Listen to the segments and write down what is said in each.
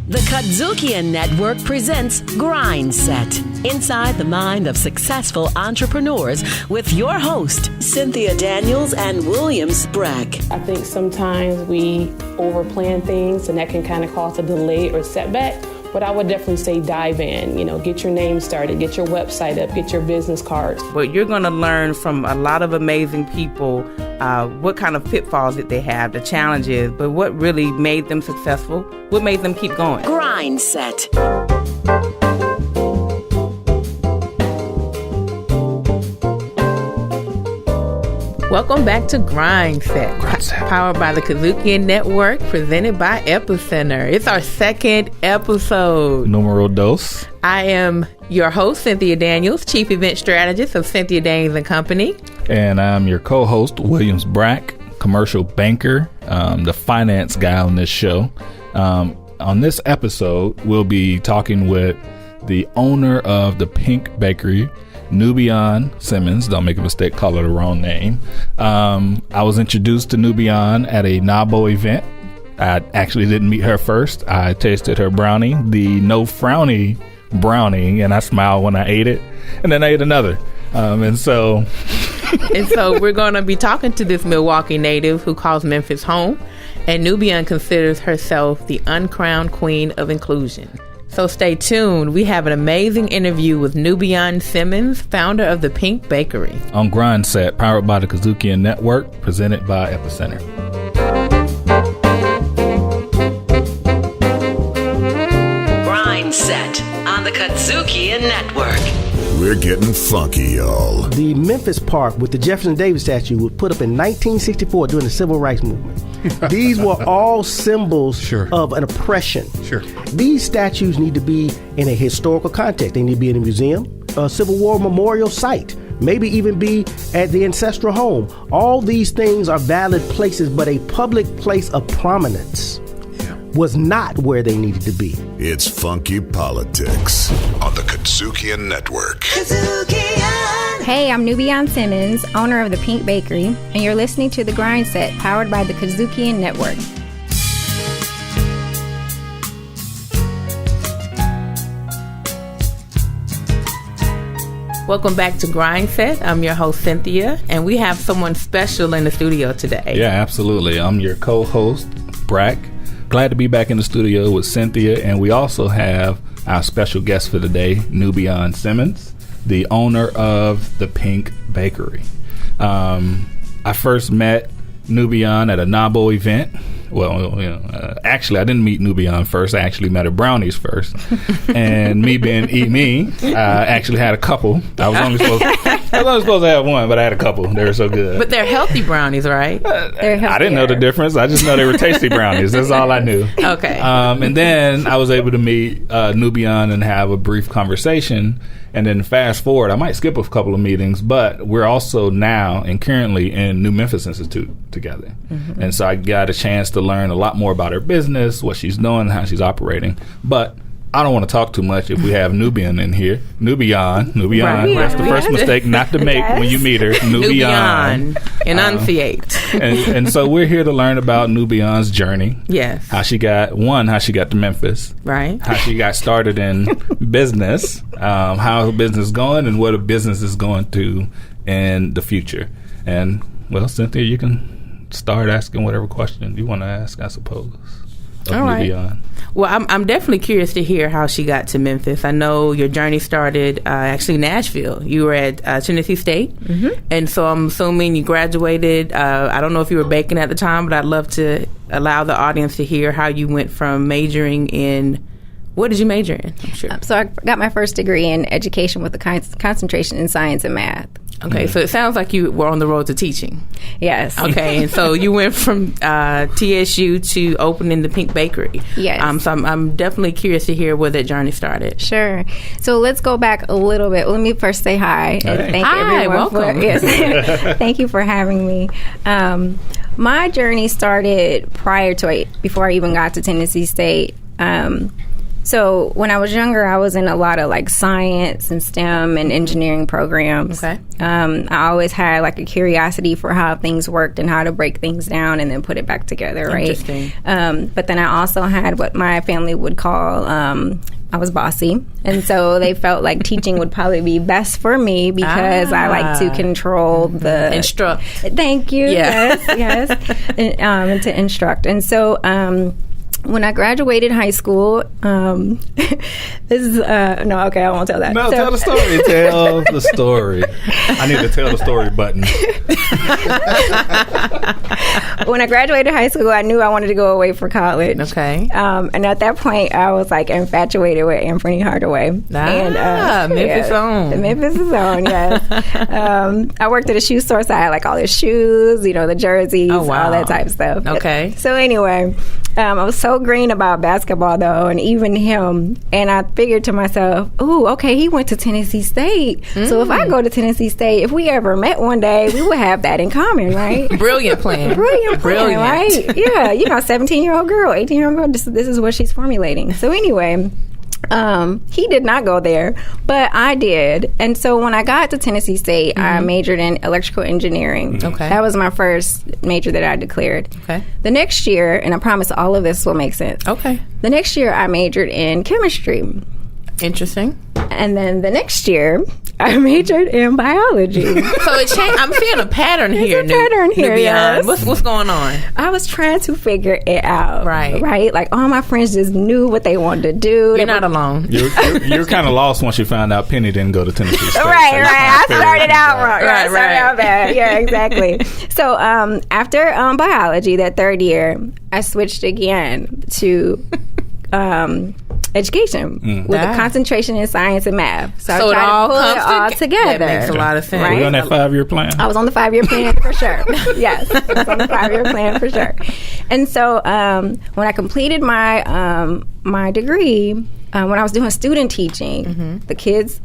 The KUDZUKIAN Network presents GRINDSET, inside the mind of successful entrepreneurs with your host, Cynthia Daniels and William Sprague. I think sometimes we overplan things and that can kind of cause a delay or setback. But I would definitely say dive in, get your name started, get your website up, get your business cards. But you're going to learn from a lot of amazing people what kind of pitfalls that they have, the challenges, but what really made them successful, what made them keep going. GRINDSET. Welcome back to GRINDSET, powered by the KUDZUKIAN Network, presented by Epicenter. It's our second episode. Numero dos. I am your host, Cynthia Daniels, Chief Event Strategist of Cynthia Daniels and Company. And I'm your co-host, William Sprague, commercial banker, the finance guy on this show. On this episode, we'll be talking with the owner of the Pink Bakery, Nubian Simmons. Don't make a mistake, call her the wrong name. I was introduced to Nubian at a NABO event. I actually didn't meet her first. I tasted her brownie, the no frowny brownie, and I smiled when I ate it. And then I ate another. And so we're going to be talking to this Milwaukee native who calls Memphis home. And Nubian considers herself the uncrowned queen of inclusion. So stay tuned. We have an amazing interview with Nubian Simmons, founder of the Pink Bakery. On GRINDSET, powered by the KUDZUKIAN Network, presented by Epicenter. GRINDSET on the KUDZUKIAN Network. We're getting funky, y'all. The Memphis Park with the Jefferson Davis statue was put up in 1964 during the Civil Rights Movement. These were all symbols of an oppression. These statues need to be in a historical context. They need to be in a museum, a Civil War memorial site, maybe even be at the ancestral home. All these things are valid places, but a public place of prominence was not where they needed to be. It's Funky Politics on the KUDZUKIAN Network. Hey, I'm Nubian Simmons, owner of the Pink Bakery, and you're listening to The GRINDSET, powered by the KUDZUKIAN Network. Welcome back to GRINDSET. I'm your host, Cynthia, and we have someone special in the studio today. Yeah, absolutely. I'm your co-host, Brack. Glad to be back in the studio with Cynthia, and we also have our special guest for today, Nubian Simmons, the owner of the Pink Bakery. I first met Nubian at a NABO event. Well, actually, I didn't meet Nubian first. I actually met her brownies first. And me being me, I actually had a couple. I was only supposed to have one, but I had a couple. They were so good. But they're healthy brownies, right? They're healthy. I didn't know the difference. I just know they were tasty brownies. That's all I knew. Okay. And then I was able to meet Nubian and have a brief conversation. And then fast forward, I might skip a couple of meetings, but we're also now and currently in New Memphis Institute together. Mm-hmm. And so I got a chance to learn a lot more about her business, what she's doing, how she's operating. But I don't want to talk too much if we have Nubian in here. Nubian. Right. That's the first mistake not to make when you meet her. Nubian. Enunciate. And so we're here to learn about Nubian's journey. Yes. How she got to Memphis. Right. How she got started in business. How her business is going and what her business is going to in the future. And, well, Cynthia, you can start asking whatever question you want to ask, I suppose. All right. Nubian. Well, I'm definitely curious to hear how she got to Memphis. I know your journey started actually in Nashville. You were at Tennessee State, and so I'm assuming you graduated. I don't know if you were baking at the time, but I'd love to allow the audience to hear how you went from majoring in. What did you major in? I'm sure. So I got my first degree in education with a concentration in science and math. Okay, so it sounds like you were on the road to teaching. Yes. Okay, and so you went from TSU to opening the Pink Bakery. Yes. So I'm definitely curious to hear where that journey started. Sure. So let's go back a little bit. Let me first say hi. Hey. And thank Hi, everyone welcome. Thank you for having me. My journey started before I even got to Tennessee State. So when I was younger, I was in a lot of like science and STEM and engineering programs. Okay. I always had like a curiosity for how things worked and how to break things down and then put it back together, right? Interesting. But then I also had what my family would call, I was bossy. And so they felt like teaching would probably be best for me because I like to control the... Instruct. Thank you. Yeah. Yes. And to instruct. And so... when I graduated high school, this is, no, okay, I won't tell that. No, tell the story. Tell the story. I need to tell the story button. When I graduated high school, I knew I wanted to go away for college. Okay. And at that point, I was like infatuated with Anthony Hardaway. Memphis own. The Memphis' own, yes. I worked at a shoe store, so I had like all the shoes, the jerseys, all that type of stuff. Okay. So anyway... I was so green about basketball, though, and even him. And I figured to myself, ooh, okay, he went to Tennessee State. So if I go to Tennessee State, if we ever met one day, we would have that in common, right? Brilliant plan. Brilliant plan, right? Yeah, 17-year-old girl, 18-year-old girl, this is what she's formulating. So anyway... he did not go there, but I did. And so when I got to Tennessee State, I majored in electrical engineering. Okay. That was my first major that I declared. Okay. The next year, and I promise all of this will make sense. Okay. The next year, I majored in chemistry. Interesting. And then the next year, I majored in biology. So it changed. I'm seeing a pattern here. There's a pattern here, yes. What's going on? I was trying to figure it out. Right. Right? Like, all my friends just knew what they wanted to do. You're not alone. You're kind of lost once you found out Penny didn't go to Tennessee State. Right. I started out wrong. Right. I started out bad. Yeah, exactly. So after biology, that third year, I switched again to... education with a concentration in science and math. So I tried to pull it all together. That makes a lot of sense. Right? Were you on that 5-year plan? I was on the 5-year plan for sure. Yes, I was on the 5-year plan for sure. And so when I completed my my degree, when I was doing student teaching, the kids,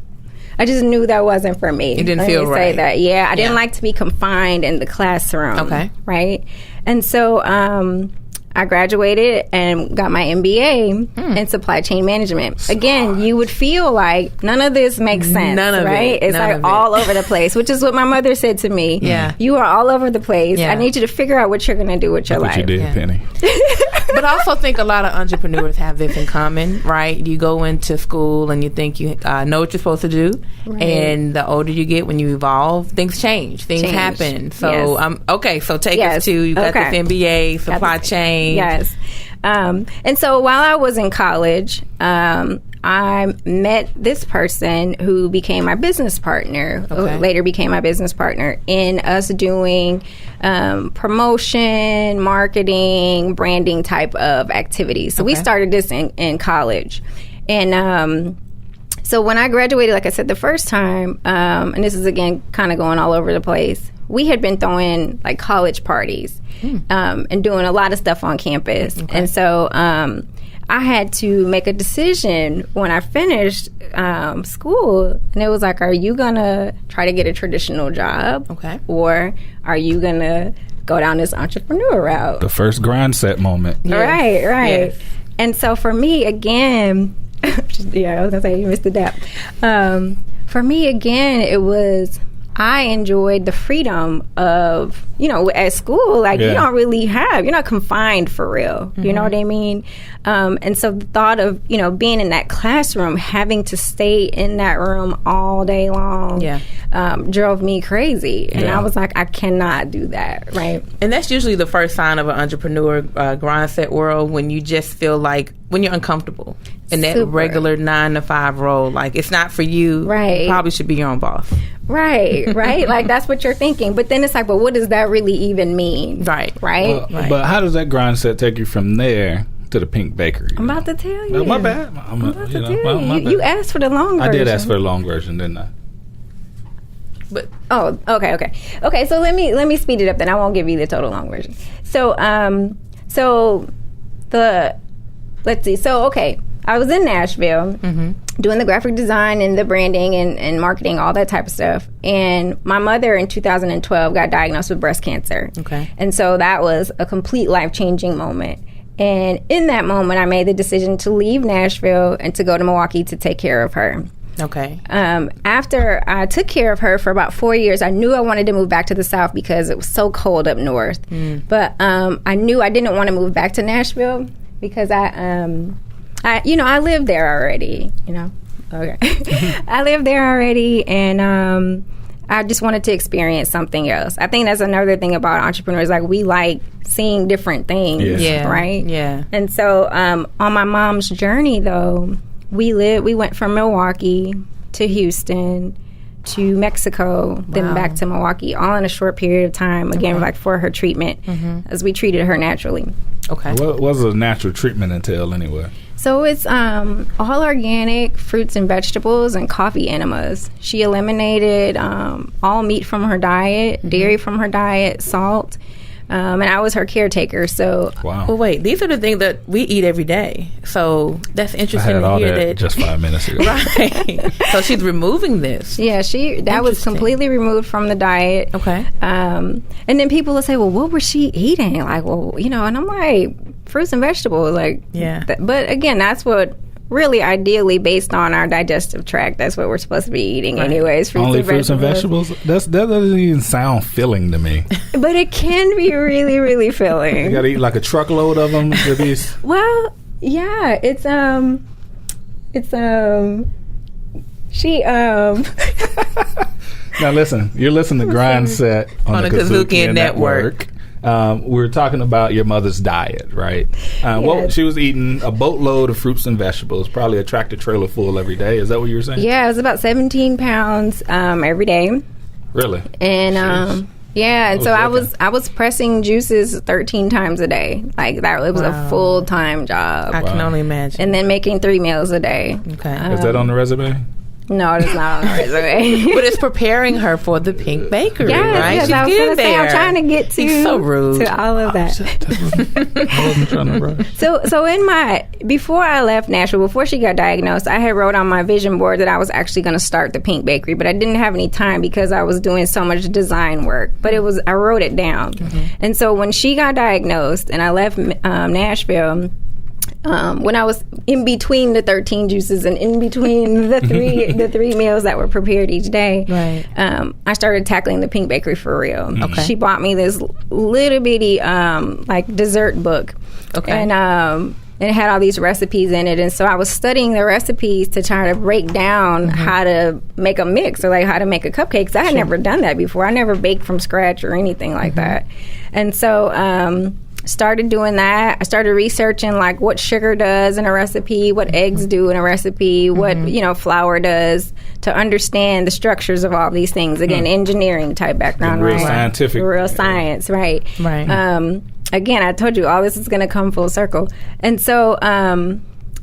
I just knew that wasn't for me. It didn't feel right. Say that. Yeah, I didn't like to be confined in the classroom. Okay. Right? And so... I graduated and got my MBA in supply chain management. Again, you would feel like none of this makes sense. None of right? it. It's like all over the place, which is what my mother said to me. Yeah. You are all over the place. Yeah. I need you to figure out what you're going to do with your life. What you did, Penny. But I also think a lot of entrepreneurs have this in common, right? You go into school and you think you know what you're supposed to do. Right. And the older you get, when you evolve, things change. Things happen. So, okay, so take us to, you got this MBA, supply chain. Yes. And so while I was in college, I met this person who became my business partner, who later became my business partner in us doing promotion, marketing, branding type of activities. So we started this in college. And so when I graduated, like I said, the first time, and this is, again, kind of going all over the place, we had been throwing like college parties and doing a lot of stuff on campus. And so I had to make a decision when I finished school. And it was like, are you going to try to get a traditional job? Or are you going to go down this entrepreneur route? The first GRINDSET moment. Right. Yes. And so for me, again... yeah, I was going to say you missed the depth. For me, again, it was... I enjoyed the freedom of, at school, like you don't really you're not confined for real. You know what I mean? And so the thought of, being in that classroom, having to stay in that room all day long drove me crazy. And I was like, I cannot do that, right? And that's usually the first sign of an entrepreneur GRINDSET world, when you just feel like, when you're uncomfortable in that regular 9-to-5 role, like it's not for you. Right. You probably should be your own boss. Right. Like that's what you're thinking. But then it's like, but what does that really even mean? Right. But how does that GRINDSET take you from there to the Pink Bakery? I'm about to tell you. No, my bad. I'm about to tell you. You asked for the long version. I did ask for the long version, didn't I? But okay. So let me speed it up. Then I won't give you the total long version. Let's see. So I was in Nashville doing the graphic design and the branding and marketing, all that type of stuff. And my mother in 2012 got diagnosed with breast cancer. And so that was a complete life-changing moment. And in that moment, I made the decision to leave Nashville and to go to Milwaukee to take care of her. Okay. After I took care of her for about 4 years, I knew I wanted to move back to the South because it was so cold up north. But I knew I didn't want to move back to Nashville because I lived there already. Okay. I lived there already, and I just wanted to experience something else. I think that's another thing about entrepreneurs. Like, we like seeing different things, right? Yeah. And so on my mom's journey, though, we went from Milwaukee to Houston to Mexico, then back to Milwaukee, all in a short period of time, again, like for her treatment, as we treated her naturally. Okay. What does a natural treatment entail anyway? So it's all organic fruits and vegetables and coffee enemas. She eliminated all meat from her diet, dairy from her diet, salt, and I was her caretaker. So, well, wait, these are the things that we eat every day. So that's interesting to hear that just 5 minutes ago. Right. So she's removing this. Yeah, that was completely removed from the diet. Okay. And then people will say, well, what was she eating? Like, well, and I'm like, fruits and vegetables. Like, yeah. But again, that's what really ideally based on our digestive tract, that's what we're supposed to be eating anyways. Only fruits and vegetables? That doesn't even sound filling to me. But it can be really, really filling. You gotta eat like a truckload of them to be... Well, yeah, she Now listen, you're listening to GRINDSET on the KUDZUKIAN Network. We're talking about your mother's diet, right? Well, she was eating a boatload of fruits and vegetables, probably a tractor trailer full every day. Is that what you were saying? Yeah, it was about 17 pounds every day. Really? And yeah, and so I was pressing juices 13 times a day. Like that, it was a full-time job. I can only imagine. And then making 3 meals a day. Okay. Is that on the resume? No, it's not on the resume. But it's preparing her for the Pink Bakery, right? Yes, I was going to say, I'm trying to get to, so rude. To all of that. I wasn't trying to rush. So before I left Nashville, before she got diagnosed, I had wrote on my vision board that I was actually going to start the Pink Bakery, but I didn't have any time because I was doing so much design work. But I wrote it down. And so when she got diagnosed and I left Nashville, when I was in between the 13 juices and in between the three meals that were prepared each day, I started tackling the Pink Bakery for real. Okay. She bought me this little bitty like dessert book, and it had all these recipes in it. And so I was studying the recipes to try to break down how to make a mix or like how to make a cupcake. 'Cause I had never done that before. I never baked from scratch or anything like that. And so started doing that. I started researching like what sugar does in a recipe, what eggs do in a recipe, what flour does, to understand the structures of all these things. Again, engineering type background, real scientific, real science, right? Again, I told you all this is going to come full circle, and so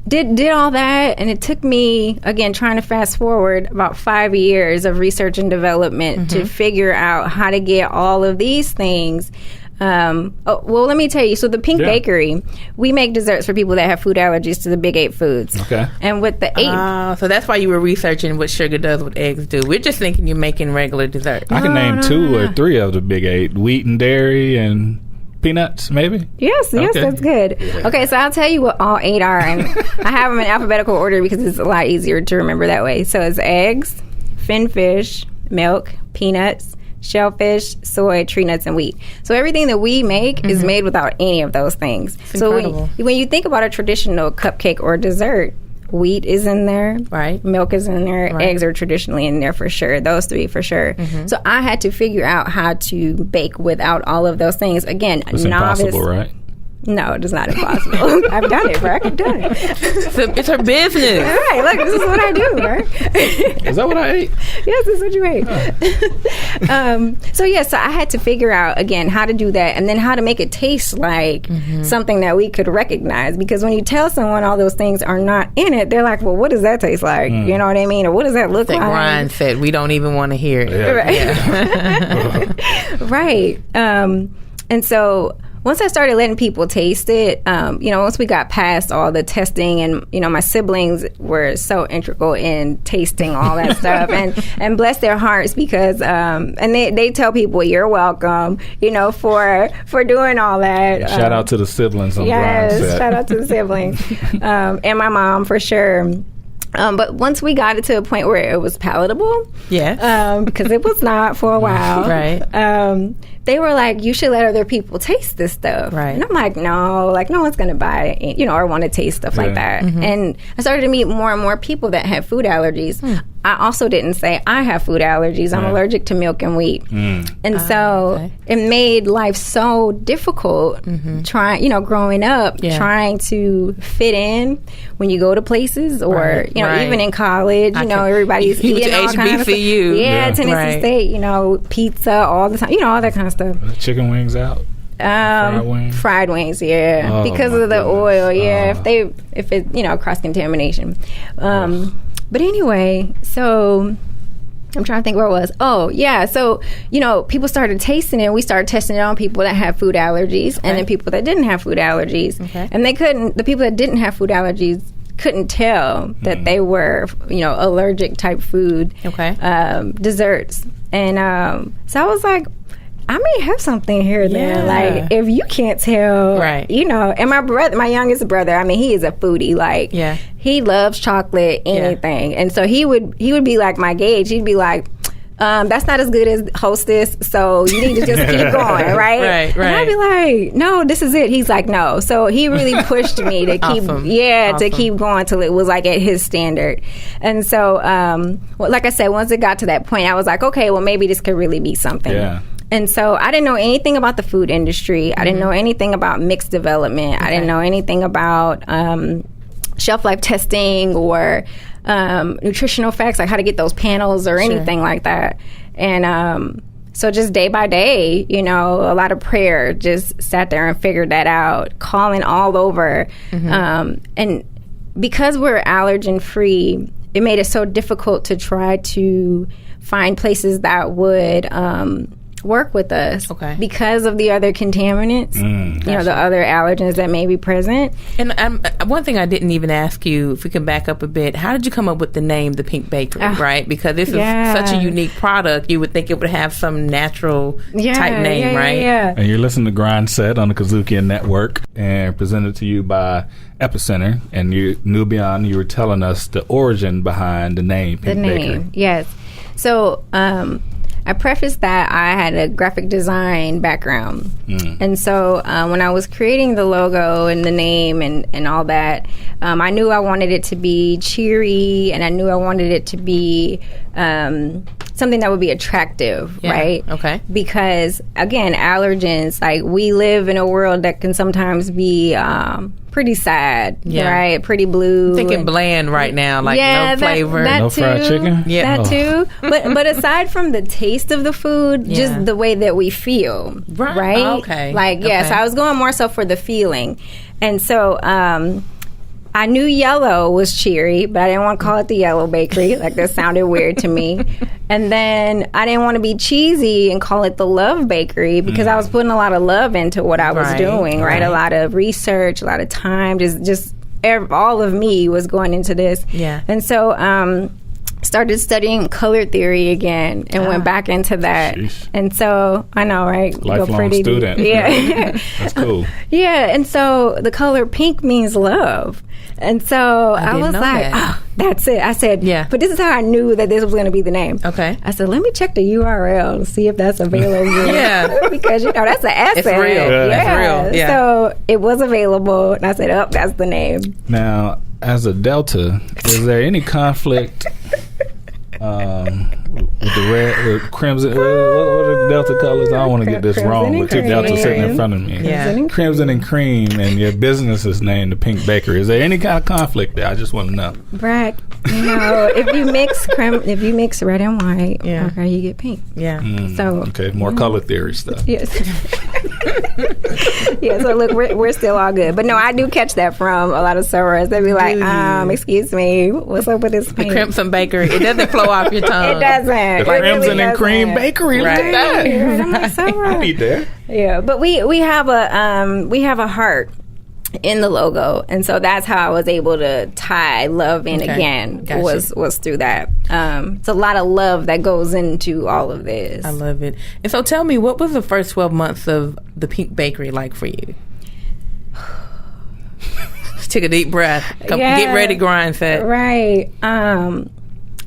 did all that, and it took me, again, trying to fast forward, about 5 years of research and development to figure out how to get all of these things. Well, let me tell you. So the Pink Bakery, we make desserts for people that have food allergies to the big 8 foods. Okay. And with the 8... so that's why you were researching what sugar does, what eggs do. We're just thinking you're making regular dessert. I can name 2 or 3 of the big 8. Wheat and dairy and peanuts, maybe? Yes, that's good. Okay, so I'll tell you what all 8 are. And I have them in alphabetical order because it's a lot easier to remember that way. So it's eggs, fin fish, milk, peanuts, shellfish, soy, tree nuts, and wheat. So everything that we make is made without any of those things. So when you think about a traditional cupcake or dessert, wheat is in there, right? Milk is in there, eggs are traditionally in there for sure. Those 3 for sure. So I had to figure out how to bake without all of those things. Again, it's impossible, right? No, it is not impossible. I've done it, Mark. I've done it. It's her business. All right, look, this is what I do, Mark. Is that what I ate? Yes, this is what you ate. So I had to figure out, again, how to do that and then how to make it taste like something that we could recognize. Because when you tell someone all those things are not in it, they're like, well, what does that taste like? You know what I mean? Or what does that look like? Ryan said, we don't even want to hear it. Right. Right. And so once I started letting people taste it, once we got past all the testing and, my siblings were so integral in tasting all that stuff and bless their hearts because, and they tell people you're welcome, for doing all that. Shout out to the siblings on Yes, GRINDSET. shout out to the siblings. And my mom for sure. But once we got it to a point where it was palatable, because it was not for a while, right? They were like, "You should let other people taste this stuff," right? And I'm like, "No, no one's gonna buy it, or want to taste stuff like that." Mm-hmm. And I started to meet more and more people that had food allergies. I also didn't say I have food allergies. I'm allergic to milk and wheat, and so it made life so difficult. Trying, growing up, trying to fit in when you go to places, or even in college, everybody's eating all kinds of stuff. Tennessee State, pizza all the time, all that kind of stuff. Chicken wings out. Fried wings, because of the oil, if it cross contamination. But anyway, so I'm trying to think where it was. Oh, yeah. So, people started tasting it. We started testing it on people that had food allergies and then people that didn't have food allergies. And the people that didn't have food allergies couldn't tell that they were, allergic type food, desserts. And so I was like, I may have something here then. Like, if you can't tell, and my youngest brother, he is a foodie. He loves chocolate, anything. And so he would be like my gauge. He'd be like, that's not as good as Hostess, so you need to just keep going, right? And I'd be like, no, this is it. He's like, no. So he really pushed me to keep, to keep going till it was like at his standard. And so, like I said, once it got to that point, I was like, okay, well, maybe this could really be something. Yeah. And so I didn't know anything about the food industry. I didn't know anything about mixed development. I didn't know anything about shelf life testing or nutritional facts, like how to get those panels or anything like that. And so just day by day, a lot of prayer, just sat there and figured that out, calling all over. And because we're allergen free, it made it so difficult to try to find places that would work with us because of the other contaminants, the other allergens that may be present. And one thing I didn't even ask you, if we can back up a bit, how did you come up with the name The Pink Bakery, right? Because this is such a unique product, you would think it would have some natural type name, right? And you're listening to GRINDSET on the KUDZUKIAN Network, and presented to you by Epicenter. And Nubian, you were telling us the origin behind the name Pink Bakery. Yes. So, I prefaced that I had a graphic design background. And so when I was creating the logo and the name and all that, I knew I wanted it to be cheery, and I knew I wanted it to be something that would be attractive, right? Okay. Because, again, allergens, like, we live in a world that can sometimes be pretty sad, right? Pretty blue. I'm thinking bland right now, like no flavor. No fried chicken? That too. But aside from the taste of the food, just the way that we feel, right? Okay. Like, so I was going more so for the feeling. And so I knew yellow was cheery, but I didn't want to call it the Yellow Bakery. Like, that sounded weird to me. And then I didn't want to be cheesy and call it the Love Bakery, because I was putting a lot of love into what I was doing, right? A lot of research, a lot of time, just all of me was going into this. And so started studying color theory again and went back into that. Sheesh. And so, I know, right? Lifelong student. That's cool. And so the color pink means love. And so I was like, oh, that's it. I said, but this is how I knew that this was going to be the name. Okay. I said, let me check the URL to see if that's available. Because, that's an asset. It's real. It's real. So it was available. And I said, oh, that's the name. Now, as a Delta, is there any conflict with the red, with crimson? What are the Delta colors? I don't want to get this wrong with two Deltas sitting in front of me. Crimson and cream, and your business is named the Pink Bakery. Is there any kind of conflict there? I just want to know. Brad, if you mix red and white, okay, you get pink. So more color theory stuff. Yes. So look, we're still all good. But no, I do catch that from a lot of servers. They'd be like, excuse me, what's up with this pink? The Crimson Bakery. It doesn't flow off your tongue. It doesn't. doesn't. The Crimson and Cream Bakery. Look at that. Right. I'm like, so I need that. Yeah, but we have a heart in the logo, and so that's how I was able to tie love in again. Gotcha. Was through that. It's a lot of love that goes into all of this. I love it. And so tell me, what was the first 12 months of the Pink Bakery like for you? Just take a deep breath. Get ready to grind set. Right.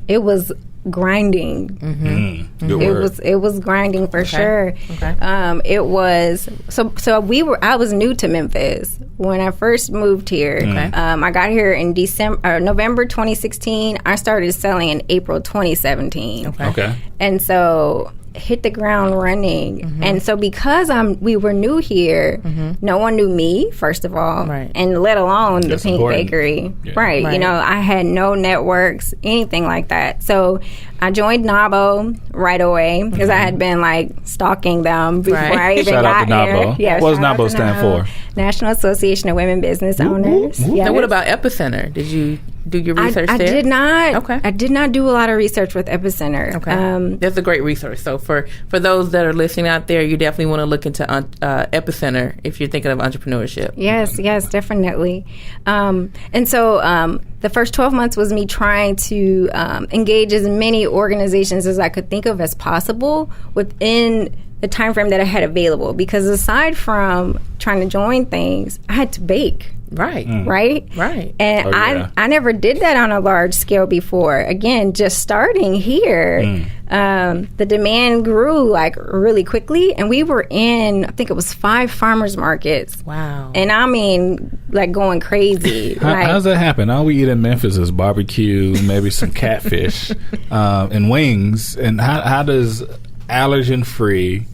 It was grinding. Good word. It was grinding for sure. Okay. It was I was new to Memphis when I first moved here. I got here in November 2016. I started selling in April 2017. Okay. And so hit the ground running. And so because we were new here, no one knew me, first of all, and let alone the Pink Bakery. Yeah. Right. You know, I had no networks, anything like that. So I joined NABO right away because I had been like stalking them before I even Shout got out to here. NABO. Yeah, What does NABO stand for? National Association of Women Business Owners. Now, what about Epicenter? Did you do your research I there? did not. Okay. I did not do a lot of research with Epicenter. Okay. That's a great resource. So for those that are listening out there, you definitely want to look into Epicenter if you're thinking of entrepreneurship. Yes, definitely. And so the first 12 months was me trying to engage as many organizations as I could think of as possible within the time frame that I had available. Because aside from trying to join things, I had to bake. Right. Right? And I never did that on a large scale before. Again, just starting here, the demand grew like really quickly, and we were in, I think it was 5 farmers markets. Wow. And I mean, like going crazy. How's that happen? All we eat in Memphis is barbecue, maybe some catfish, and wings. And how does allergen free,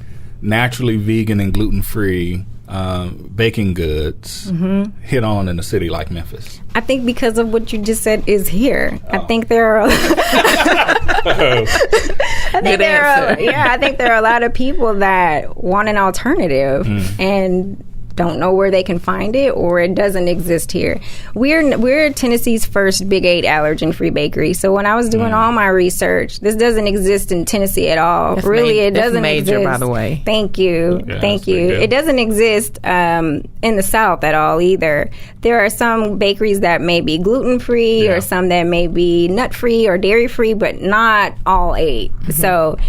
naturally vegan and gluten free baking goods hit on in a city like Memphis? I think because of what you just said is here. I think there are I think there are a lot of people that want an alternative and don't know where they can find it, or it doesn't exist here. We're Tennessee's first Big 8 allergen free bakery. So when I was doing all my research, this doesn't exist in Tennessee at all. It doesn't major, exist. By the way. Thank you. Yeah, Thank you. It doesn't exist in the South at all either. There are some bakeries that may be gluten free or some that may be nut free or dairy free, but not all 8. So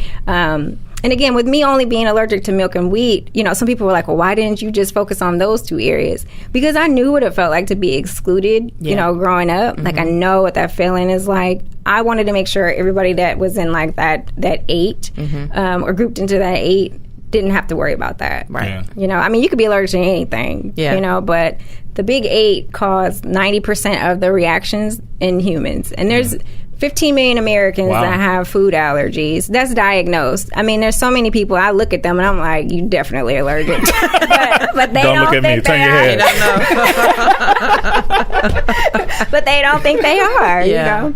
and again, with me only being allergic to milk and wheat, you know, some people were like, well, why didn't you just focus on those 2 areas? Because I knew what it felt like to be excluded, you know, growing up. Like, I know what that feeling is like. I wanted to make sure everybody that was in like that 8 or grouped into that 8 didn't have to worry about that. Right. Yeah. You know, I mean, you could be allergic to anything, you know, but the Big 8 cause 90% of the reactions in humans. And there's 15 million Americans that have food allergies. That's diagnosed. I mean, there's so many people, I look at them and I'm like, you definitely allergic. but they don't look at me. think Turn they your are. head. But they don't think they are, you know?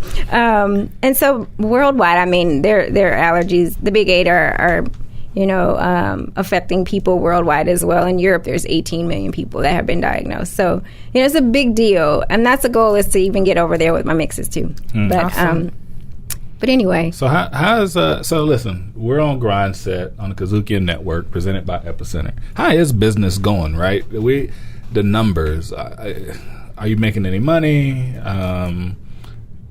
And so worldwide, I mean, their allergies, the Big 8 are you know, affecting people worldwide as well. In Europe, there's 18 million people that have been diagnosed. So, you know, it's a big deal. And that's the goal, is to even get over there with my mixes too. But, awesome. But anyway. So how's so listen, we're on GRINDSET on the KUDZUKIAN network presented by Epicenter. How is business going, right? The numbers, are you making any money?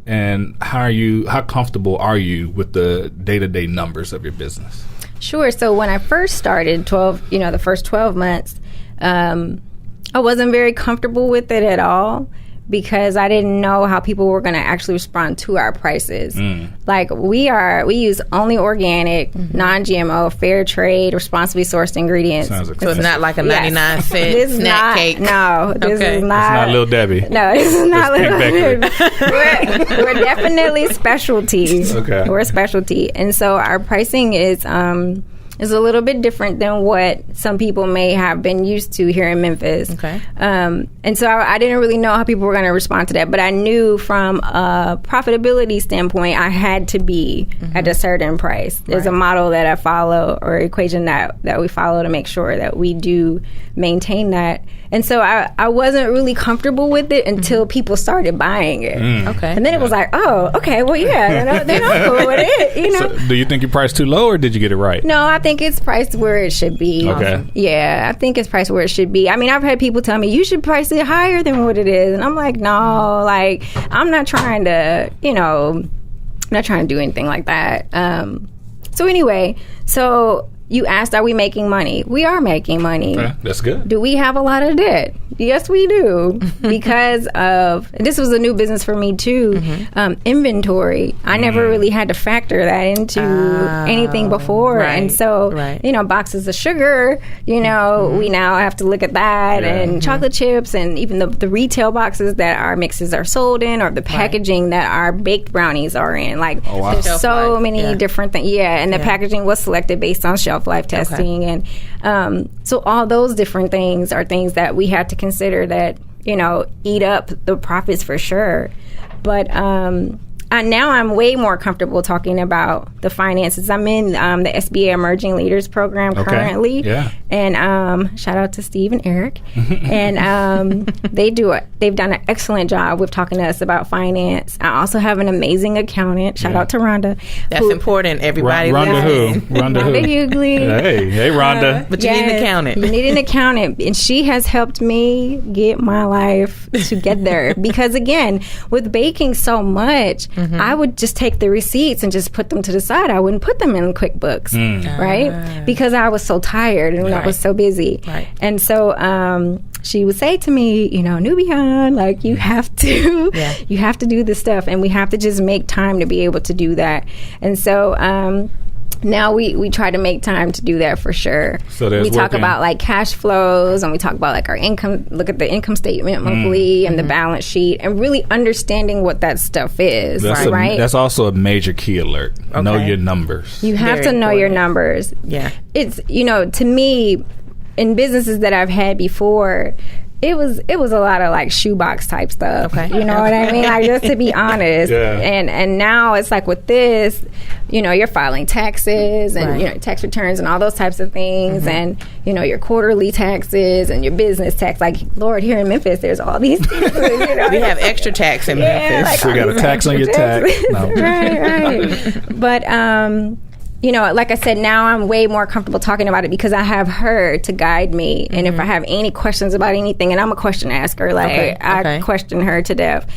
And how comfortable are you with the day-to-day numbers of your business? Sure. So when I first started, the first 12 months, I wasn't very comfortable with it at all, because I didn't know how people were going to actually respond to our prices. Like, we use only organic, non-GMO, fair trade, responsibly sourced ingredients. Sounds So expensive. it's not like a 99 cent This is snack not, cake. No, this Okay. is It's not. not Lil Debbie. No, this is not It's Little Pink Debbie. We're definitely specialty. Okay. We're a specialty. And so our pricing is a little bit different than what some people may have been used to here in Memphis. Okay. And so I didn't really know how people were going to respond to that, but I knew from a profitability standpoint, I had to be at a certain price. There's a model that I follow, or equation that we follow, to make sure that we do maintain that. And so I wasn't really comfortable with it until people started buying it. Okay. And then it was like, oh, okay, well, yeah, then I'm cool with it, you know. So do you think you priced too low, or did you get it right? No, I think it's priced where it should be. Okay. Yeah, I think it's priced where it should be. I mean, I've had people tell me, you should price it higher than what it is. And I'm like, no, like, I'm not trying to, you know, I'm not trying to do anything like that. So anyway, you asked, are we making money? We are making money. Okay, that's good. Do we have a lot of debt? Yes, we do. Because of, this was a new business for me too, inventory. I never really had to factor that into anything before. Right, and so, you know, boxes of sugar, you know, we now have to look at that, and chocolate chips, and even the retail boxes that our mixes are sold in, or the packaging that our baked brownies are in. Like, there's so many different things. Yeah, and the packaging was selected based on shelf life testing. And so all those different things are things that we had to consider that, you know, eat up the profits for sure. But now I'm way more comfortable talking about the finances. I'm in the SBA Emerging Leaders Program currently. Yeah. And shout out to Steve and Eric. And they've done an excellent job with talking to us about finance. I also have an amazing accountant. Shout out to Rhonda. That's important, everybody. Rhonda who? Rhonda Hughley. Hey, Rhonda. But you need an accountant. You need an accountant. And she has helped me get my life together. Because again, with baking so much, I would just take the receipts and just put them to the side. I wouldn't put them in QuickBooks, right? Because I was so tired and I was so busy. Right. And so she would say to me, you know, Nubian, like, you have to do this stuff, and we have to just make time to be able to do that. And so now we try to make time to do that for sure. So we talk about like cash flows, and we talk about like our income, look at the income statement monthly and the balance sheet, and really understanding what that stuff is, right? That's also a major key alert. Know your numbers. You have to know your numbers. Yeah. It's, you know, to me, in businesses that I've had before, it was a lot of like shoebox type stuff. Okay. You know what I mean? Like, just to be honest. Yeah. And now it's like with this, you know, you're filing taxes and you know, tax returns and all those types of things, and you know, your quarterly taxes and your business tax. Like, Lord, here in Memphis, there's all these things. You know? We have extra tax in Memphis. Like, we got a tax on your tax. No. right. But you know, like I said, now I'm way more comfortable talking about it because I have her to guide me. And if I have any questions about anything, and I'm a question asker, like I question her to death.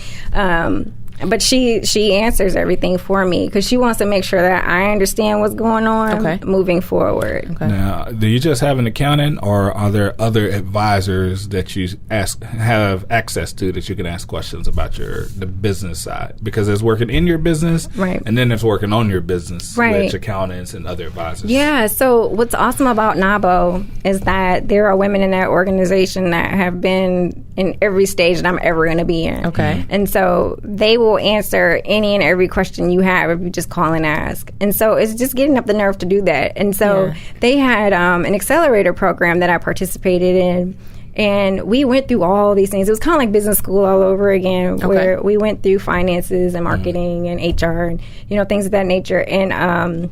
But she answers everything for me because she wants to make sure that I understand what's going on moving forward. Okay. Now, do you just have an accountant, or are there other advisors that you have access to that you can ask questions about the business side? Because there's working in your business, and then there's working on your business with accountants and other advisors. Yeah. So what's awesome about NABO is that there are women in that organization that have been in every stage that I'm ever going to be in. Okay. And so they will answer any and every question you have if you just call and ask. And so it's just getting up the nerve to do that. And so they had an accelerator program that I participated in. And we went through all these things. It was kind of like business school all over again, where we went through finances and marketing and HR and, you know, things of that nature. And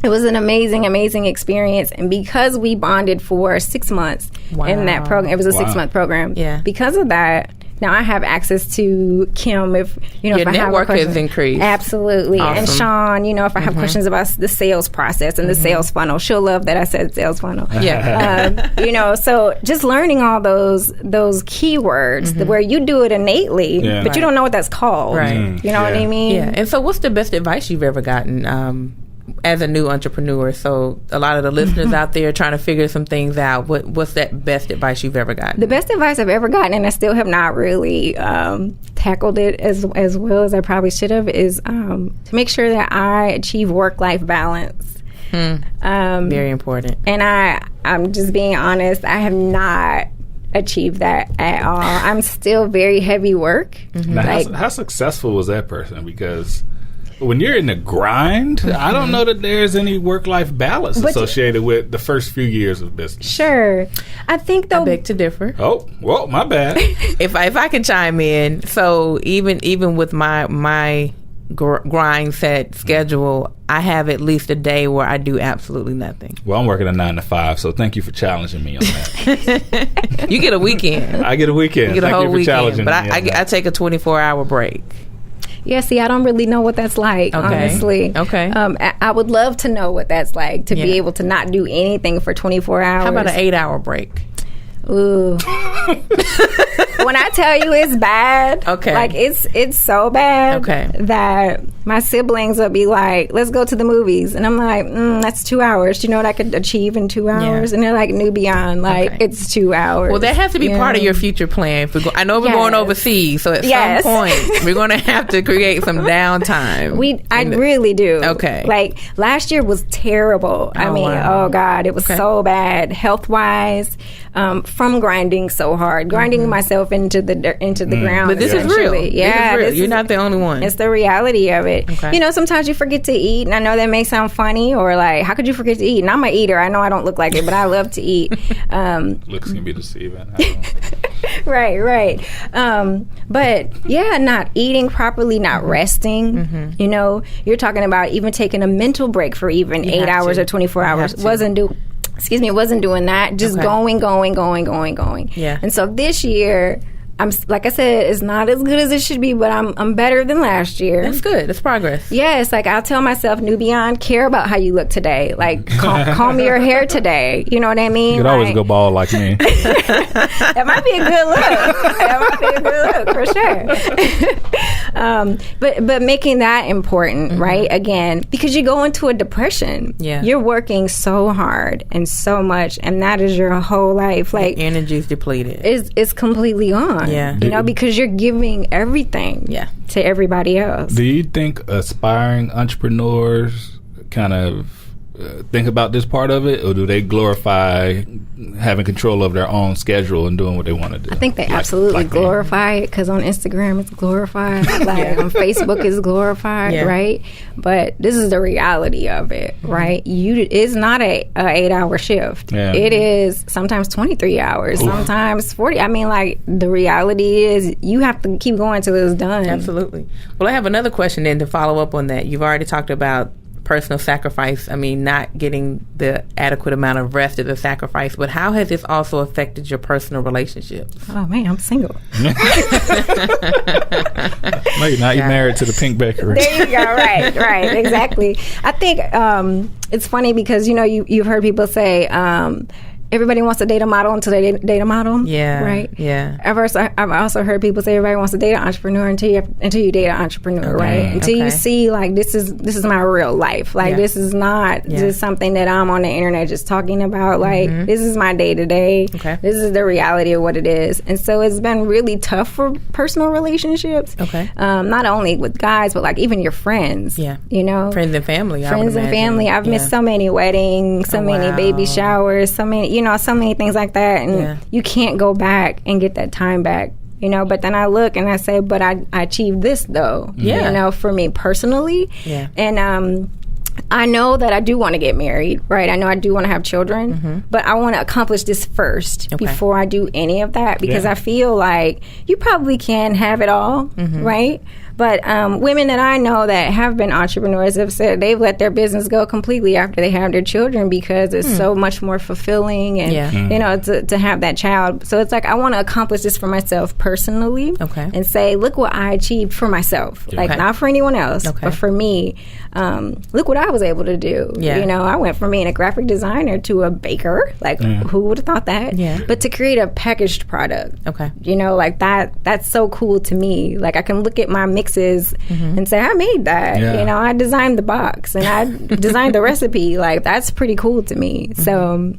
it was an amazing, amazing experience. And because we bonded for 6 months in that program, it was a 6-month program. Yeah. Because of that, now I have access to Kim if, you know, your if I have network a question. has increased. Absolutely. Awesome. And Sean, you know, if I have questions about the sales process and the sales funnel, she'll love that I said sales funnel. Yeah. You know, so just learning all those keywords where you do it innately, but you don't know what that's called. Right. You know what I mean? Yeah. And so what's the best advice you've ever gotten as a new entrepreneur? So a lot of the listeners out there trying to figure some things out. What's that best advice you've ever gotten? The best advice I've ever gotten, and I still have not really tackled it as well as I probably should have, is to make sure that I achieve work-life balance. Very important. And I'm just being honest, I have not achieved that at all. I'm still very heavy work. Now, how successful was that person? Because when you're in the grind, I don't know that there's any work-life balance associated with the first few years of business. Sure. I think, though... I beg to differ. Oh, well, my bad. If I can chime in, so even with my grind set schedule, I have at least a day where I do absolutely nothing. Well, I'm working a 9 to 5, so thank you for challenging me on that. You get a weekend. I get a weekend. You get a whole weekend. But I I take a 24-hour break. Yeah, see, I don't really know what that's like, honestly. Okay. I would love to know what that's like, to be able to not do anything for 24 hours. How about an 8-hour break? Ooh. When I tell you it's bad, like it's so bad that my siblings will be like, let's go to the movies. And I'm like, that's 2 hours. Do you know what I could achieve in 2 hours? And they're like, Nubian, like it's 2 hours. Well, that has to be part of your future plan. I know we're going overseas, so at some point we're going to have to create some downtime. I really do. Okay. Like last year was terrible. Oh God, it was so bad health-wise. From grinding so hard, grinding myself into the ground. But this is real. Yeah, this is real. You're not the only one. It's the reality of it. Okay. You know, sometimes you forget to eat, and I know that may sound funny, or like, how could you forget to eat? And I'm an eater. I know I don't look like it, but I love to eat. Looks can be deceiving. Right. But yeah, not eating properly, not resting. You know, you're talking about even taking a mental break for even 8 hours or 24 hours. Wasn't doing that. Just going. Yeah. And so this year, I'm like I said, it's not as good as it should be, but I'm better than last year. That's good. It's progress. Yes, like I'll tell myself, Nubian, care about how you look today. Like comb your hair today. You know what I mean? You could always go bald like me. That might be a good look. For sure. But making that important, right? Again, because you go into a depression. Yeah. You're working so hard and so much, and that is your whole life. Like energy's depleted. It's completely gone. Yeah. You know, because you're giving everything to everybody else. Do you think aspiring entrepreneurs kind of think about this part of it, or do they glorify having control of their own schedule and doing what they want to do? I think they absolutely glorify it, because on Instagram it's glorified, like on Facebook it's glorified, right? But this is the reality of it, right? It's not a 8-hour shift. Yeah. It is sometimes 23 hours, sometimes 40. I mean, like, the reality is you have to keep going till it's done. Absolutely. Well, I have another question then to follow up on that. You've already talked about personal sacrifice. I mean, not getting the adequate amount of rest is a sacrifice, but how has this also affected your personal relationships? Oh man, I'm single. No, you're not. You're married to the Pink Bakery. There you go. Right, exactly. I think it's funny because, you know, you've heard people say everybody wants to date a model until they date a model. Yeah. Right? Yeah. I've also heard people say everybody wants to date an entrepreneur until you date an entrepreneur, right? Until you see, like, this is my real life. Like, this is not just something that I'm on the internet just talking about. Like, this is my day-to-day. Okay. This is the reality of what it is. And so it's been really tough for personal relationships. Okay. Not only with guys, but, like, even your friends. Yeah. You know? Friends and family, I've missed so many weddings, so many baby showers, so many, you know, so many things like that, and you can't go back and get that time back, you know. But then I look and I say, but I achieved this though, you know, for me personally, and I know that I do want to get married, right? I know I do want to have children, but I want to accomplish this first before I do any of that, because I feel like you probably can have it all, right? But women that I know that have been entrepreneurs have said they've let their business go completely after they have their children, because it's so much more fulfilling, and you know, to have that child. So it's like, I want to accomplish this for myself personally, and say, look what I achieved for myself, like not for anyone else, but for me. Look what I was able to do. You know, I went from being a graphic designer to a baker. Like, who would have thought that? But to create a packaged product, you know, like that's so cool to me. Like, I can look at my mixes and say, I made that. You know, I designed the box and I designed the recipe. Like, that's pretty cool to me. So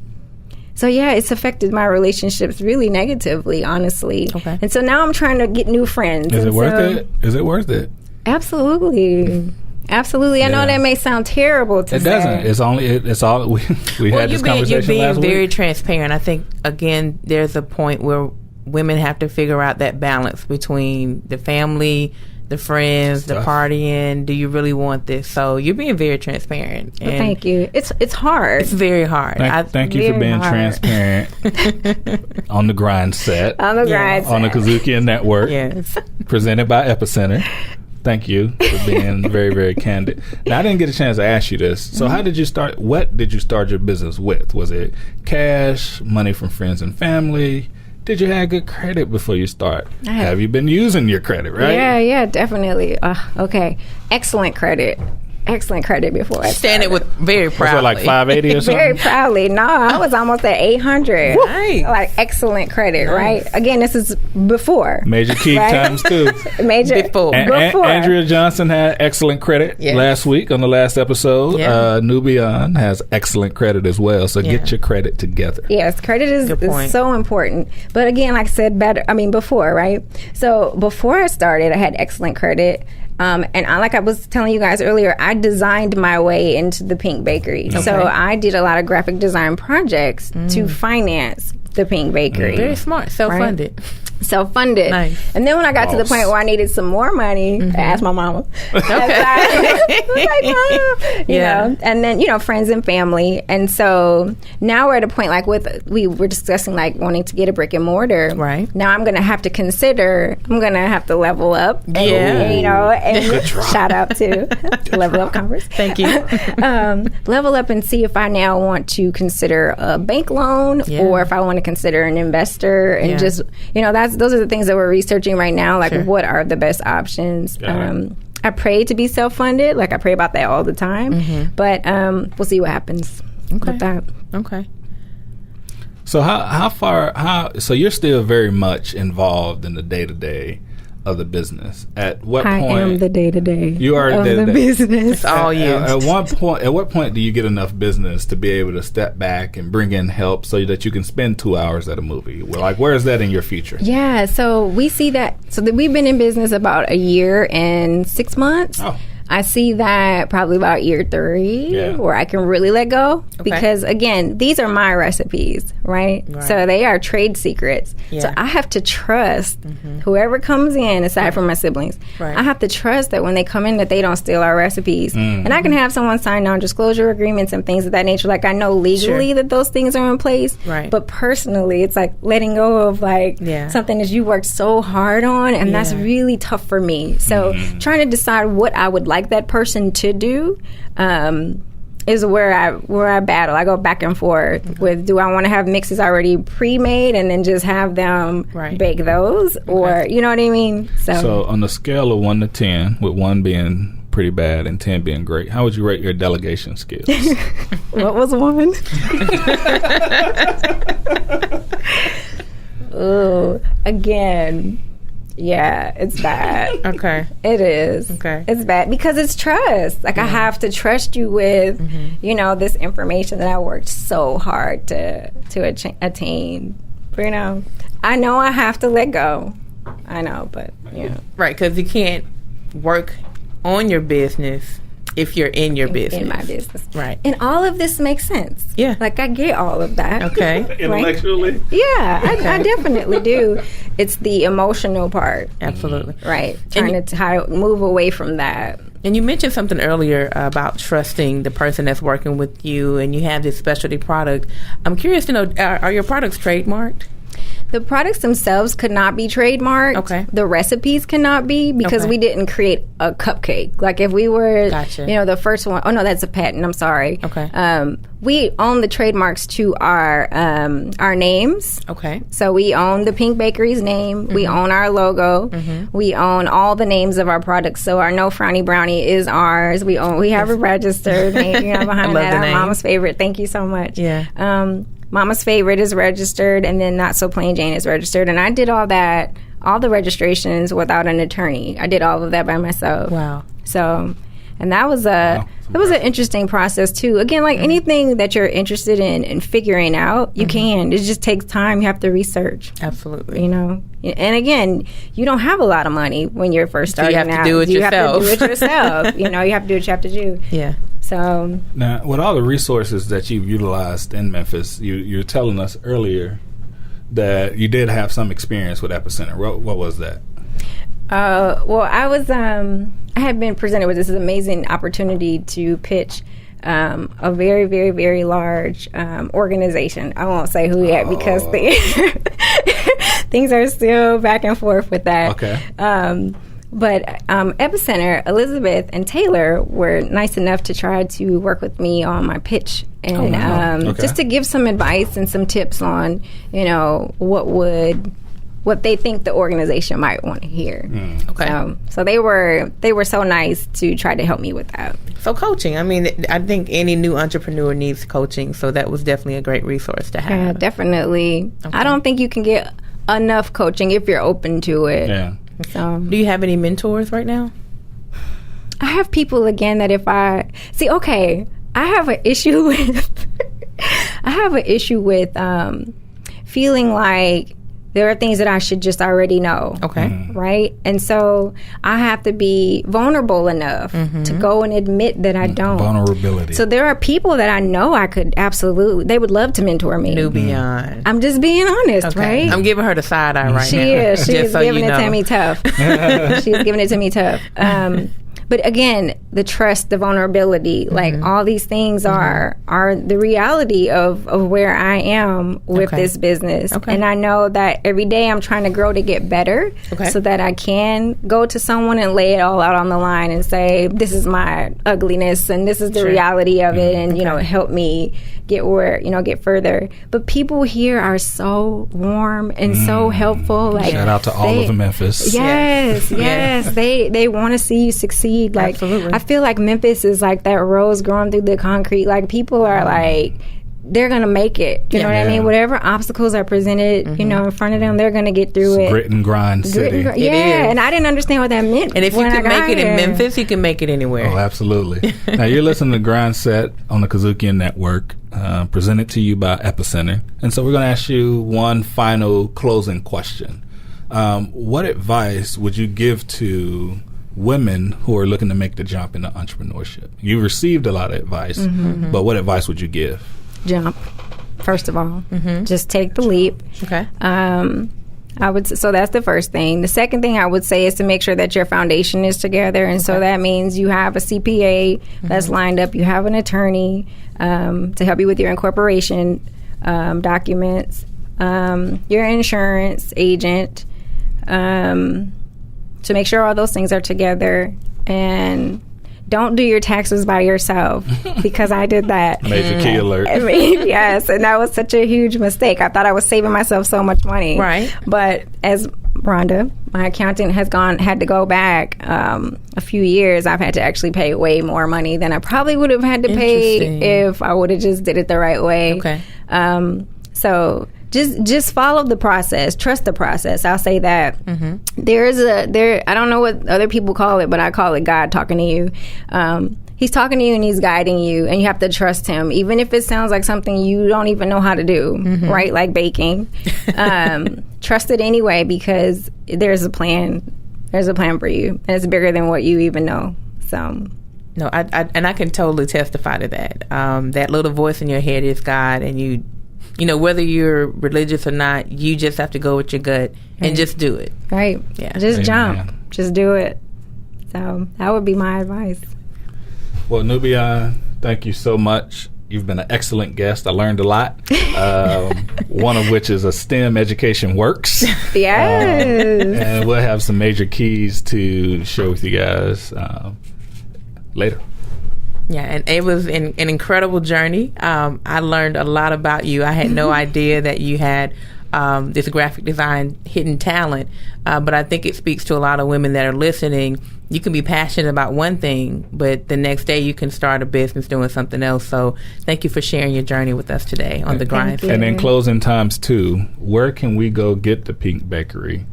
yeah, it's affected my relationships really negatively, honestly. And so now I'm trying to get new friends. Is it worth it? Absolutely. Absolutely. I know that may sound terrible to say. It doesn't. It's all we had this conversation last week. You're being very transparent. I think, again, there's a point where women have to figure out that balance between the family, the friends, the partying. Do you really want this? So you're being very transparent. Well, thank you. It's hard. It's very hard. Thank you for being transparent on the GRINDSET. On the GRINDSET. On the KUDZUKIAN Network. Yes. Presented by Epicenter. Thank you for being very, very candid. Now, I didn't get a chance to ask you this. So how did you start? What did you start your business with? Was it cash, money from friends and family? Did you have good credit before you start? Have you been using your credit, right? Yeah, definitely. Okay. Excellent credit before I Stand it with very proudly. Was it like 580 or something? Very proudly. No, I was almost at 800. Nice. Like excellent credit, right? Again, this is before. Major key times two. Major Before. Andrea Johnson had excellent credit last week on the last episode. Yeah. Nubian has excellent credit as well. So get your credit together. Yes, credit is so important. But again, like I said, before, right? So before I started, I had excellent credit. And like I was telling you guys earlier, I designed my way into the Pink Bakery. Okay. So I did a lot of graphic design projects to finance the Pink Bakery. Very smart. Self-funded. Right? Self-funded. Nice. And then when I got to the point where I needed some more money, I asked my mama. You know, and then, friends and family. And so now we're at a point we were discussing wanting to get a brick and mortar. Right. Now I'm going to have to level up. And shout out to Level Up Conference. Thank you. Level up and see if I now want to consider a bank loan or if I want to consider an investor and just, those are the things that we're researching right now. What are the best options? I pray to be self-funded. I pray about that all the time. But we'll see what happens with that. Okay. So so you're still very much involved in the day-to-day of the business. At what point? I am the day-to-day. You are of the business. It's all you. At what point do you get enough business to be able to step back and bring in help so that you can spend 2 hours at a movie? Where is that in your future? Yeah, so we see that. So we've been in business about a year and 6 months. Oh. I see that probably about year 3 where I can really let go because, again, these are my recipes, right? So they are trade secrets. Yeah. So I have to trust whoever comes in, aside from my siblings. Right. I have to trust that when they come in that they don't steal our recipes. And I can have someone sign non-disclosure agreements and things of that nature. I know legally that those things are in place. Right. But personally, it's letting go of something that you worked so hard on, and that's really tough for me. So trying to decide what I would like that person to do is where I battle. I go back and forth with, do I want to have mixes already pre-made and then just have them bake those, or you know what I mean? So on the scale of 1 to 10, with 1 being pretty bad and 10 being great, how would you rate your delegation skills? What was 1? Ooh, again. Yeah, it's bad. Okay. It is. Okay. It's bad because it's trust. I have to trust you with, this information that I worked so hard to attain. I know I have to let go. I know, but, Right, because you can't work on your business if you're in your business. In my business. Right. And all of this makes sense. Yeah. I get all of that. Okay. Intellectually? Yeah, I definitely do. It's the emotional part. Absolutely. Right. Trying to move away from that. And you mentioned something earlier about trusting the person that's working with you, and you have this specialty product. I'm curious to know, are your products trademarked? The products themselves could not be trademarked. Okay. The recipes cannot be because we didn't create a cupcake. If we were, the first one. Oh no, that's a patent. I'm sorry. Okay. We own the trademarks to our names. Okay. So we own the Pink Bakery's name. We own our logo. We own all the names of our products. So our No Frowny Brownie is ours. We have a registered name behind that. Our Mama's Favorite. Thank you so much. Yeah. Mama's Favorite is registered, and then Not So Plain Jane is registered. And I did all the registrations without an attorney. I did all of that by myself. Wow. So, and that was an interesting process too. Again, anything that you're interested in figuring out, you can. It just takes time. You have to research. Absolutely. And again, you don't have a lot of money when you're first starting out. You have to do it yourself. You have to do it yourself. You have to do what you have to do. Yeah. So now, with all the resources that you've utilized in Memphis, you're telling us earlier that you did have some experience with Epicenter. What was that? Well, I had been presented with this amazing opportunity to pitch a very, very, very large organization. I won't say who yet because things are still back and forth with that. Okay. But Epicenter, Elizabeth, and Taylor were nice enough to try to work with me on my pitch and just to give some advice and some tips on, what they think the organization might want to hear. Okay. So they were so nice to try to help me with that. So coaching, I mean, I think any new entrepreneur needs coaching, so that was definitely a great resource to have. Yeah, definitely. Okay. I don't think you can get enough coaching if you're open to it. Yeah. So, do you have any mentors right now? I have people, again, that if I... See, okay, I have an issue with... feeling like there are things that I should just already know. Okay. Right? And so I have to be vulnerable enough to go and admit that I don't. Vulnerability. So there are people that I know I could absolutely, they would love to mentor me. Nubian. I'm just being honest, right? I'm giving her the side eye right now. She is so giving it to me tough. She's giving it to me tough. But again, the trust, the vulnerability, like all these things are the reality of where I am with this business. Okay. And I know that every day I'm trying to grow to get better so that I can go to someone and lay it all out on the line and say, this is my ugliness and this is the reality of it, and help me get get further. But people here are so warm and so helpful. Like, shout out to all of Memphis. Yes. They want to see you succeed. Like, absolutely. I feel like Memphis is like that rose growing through the concrete. Like, people are like, they're gonna make it. You know what I mean? Whatever obstacles are presented, in front of them, they're gonna get through it. Grit and grind city. And I didn't understand what that meant. And if you can make it in Memphis, you can make it anywhere. Oh, absolutely. Now you're listening to GRINDSET on the KUDZUKIAN Network, presented to you by Epicenter. And so we're gonna ask you one final closing question. What advice would you give to women who are looking to make the jump into entrepreneurship? You received a lot of advice, but what advice would you give? Jump, first of all. Just take the leap. Okay. So that's the first thing. The second thing I would say is to make sure that your foundation is together, and so that means you have a CPA that's lined up, you have an attorney to help you with your incorporation documents, your insurance agent, to make sure all those things are together. And don't do your taxes by yourself, because I did that. Major key alert. Yes, and that was such a huge mistake. I thought I was saving myself so much money. Right. But as Rhonda, my accountant, had to go back a few years, I've had to actually pay way more money than I probably would have had to pay if I would have just did it the right way. Okay. So just follow the process. Trust the process. I'll say that. I don't know what other people call it, but I call it God talking to you. He's talking to you and he's guiding you, and you have to trust him, even if it sounds like something you don't even know how to do, right? Like baking. Trust it anyway, because there's a plan. There's a plan for you, and it's bigger than what you even know. So. No, I can totally testify to that. That little voice in your head is God, and you whether you're religious or not, you just have to go with your gut and just do it. Right. Yeah. Just jump. Just do it. So that would be my advice. Well, Nubian, thank you so much. You've been an excellent guest. I learned a lot, one of which is a STEM education works. Yes. And we'll have some major keys to share with you guys later. Yeah, and it was an incredible journey. I learned a lot about you. I had no idea that you had this graphic design hidden talent, but I think it speaks to a lot of women that are listening. You can be passionate about one thing, but the next day you can start a business doing something else. So thank you for sharing your journey with us today on The Grind. And in closing times, too, where can we go get the Pink Bakery?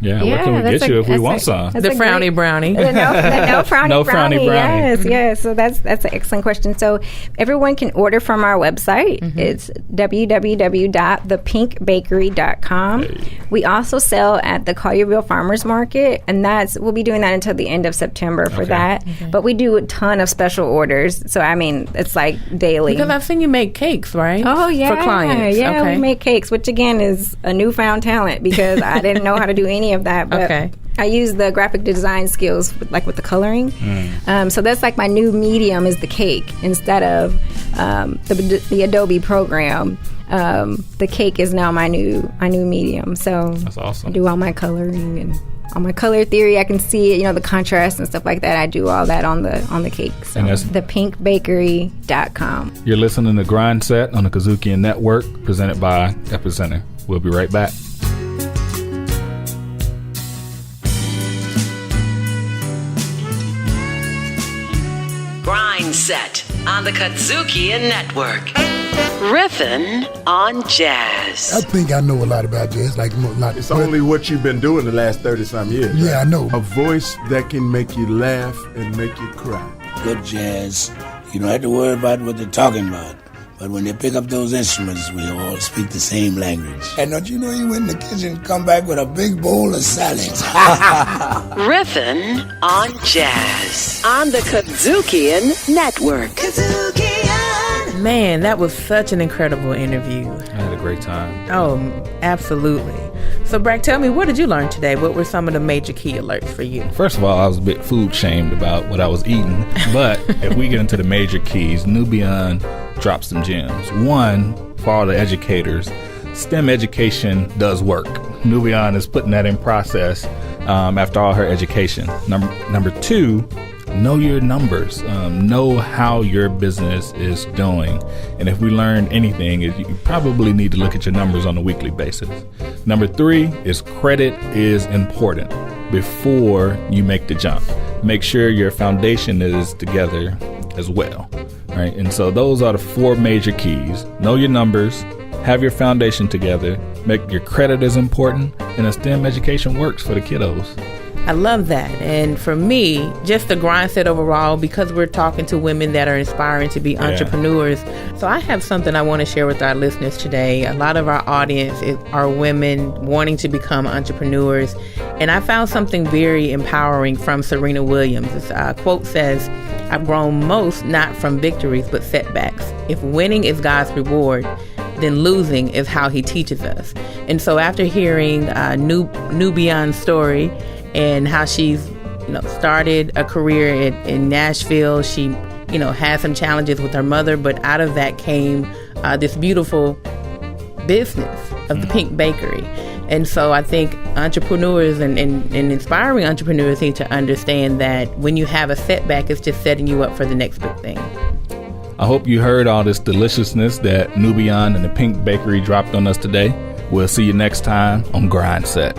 Where can we get you if we want some? The Frowny Brownie. No Frowny Brownie. Brownie. Yes. So that's an excellent question. So everyone can order from our website. It's www.thepinkbakery.com. Hey. We also sell at the Collierville Farmers Market, and we'll be doing that until the end of September for that. Okay. But we do a ton of special orders. So, I mean, it's like daily. Because I've seen you make cakes, right? Oh, yeah. For clients. Yeah, we make cakes, which, again, is a newfound talent, because I didn't know how to do any of that, but I use the graphic design skills with the coloring. So that's like my new medium is the cake instead of the Adobe program. The cake is now my new medium. So that's awesome. I do all my coloring and on my color theory. I can see it, the contrast and stuff like that. I do all that on the cake. So thepinkbakery.com. You're listening to GRINDSET on the KUDZUKIAN Network, presented by Epicenter. We'll be right back. GRINDSET on the KUDZUKIAN Network. Riffin' on jazz. I think I know a lot about jazz. It's only what you've been doing the last 30-some years. Yeah, I know. A voice that can make you laugh and make you cry. Good jazz, you don't have to worry about what they're talking about. But when they pick up those instruments, we all speak the same language. And don't you know you went in the kitchen and come back with a big bowl of salad? Riffin' on jazz on the KUDZUKIAN Network. Man, that was such an incredible interview. I had a great time. Oh, absolutely. So, Brack, tell me, what did you learn today? What were some of the major key alerts for you? First of all, I was a bit food shamed about what I was eating. But if we get into the major keys, Nubian dropped some gems. One, for all the educators, STEM education does work. Nubian is putting that in process after all her education. Number two, know your numbers. Know how your business is doing. And if we learned anything, you probably need to look at your numbers on a weekly basis. Number three is credit is important before you make the jump. Make sure your foundation is together as well. Right? And so those are the four major keys. Know your numbers, have your foundation together, make your credit is important, and a STEM education works for the kiddos. I love that. And for me, just the GRINDSET overall, because we're talking to women that are inspiring to be entrepreneurs. So I have something I want to share with our listeners today. A lot of our audience are women wanting to become entrepreneurs. And I found something very empowering from Serena Williams. This quote says, "I've grown most not from victories, but setbacks. If winning is God's reward, then losing is how he teaches us." And so after hearing Nubian's story, and how she's, started a career in Nashville. She, had some challenges with her mother, but out of that came this beautiful business of the Pink Bakery. And so I think entrepreneurs and inspiring entrepreneurs need to understand that when you have a setback, it's just setting you up for the next big thing. I hope you heard all this deliciousness that Nubian and the Pink Bakery dropped on us today. We'll see you next time on GRINDSET.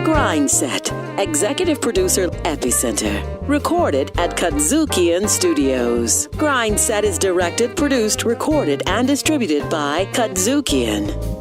GRINDSET, executive producer Epicenter. Recorded at KUDZUKIAN Studios. GRINDSET is directed, produced, recorded, and distributed by KUDZUKIAN.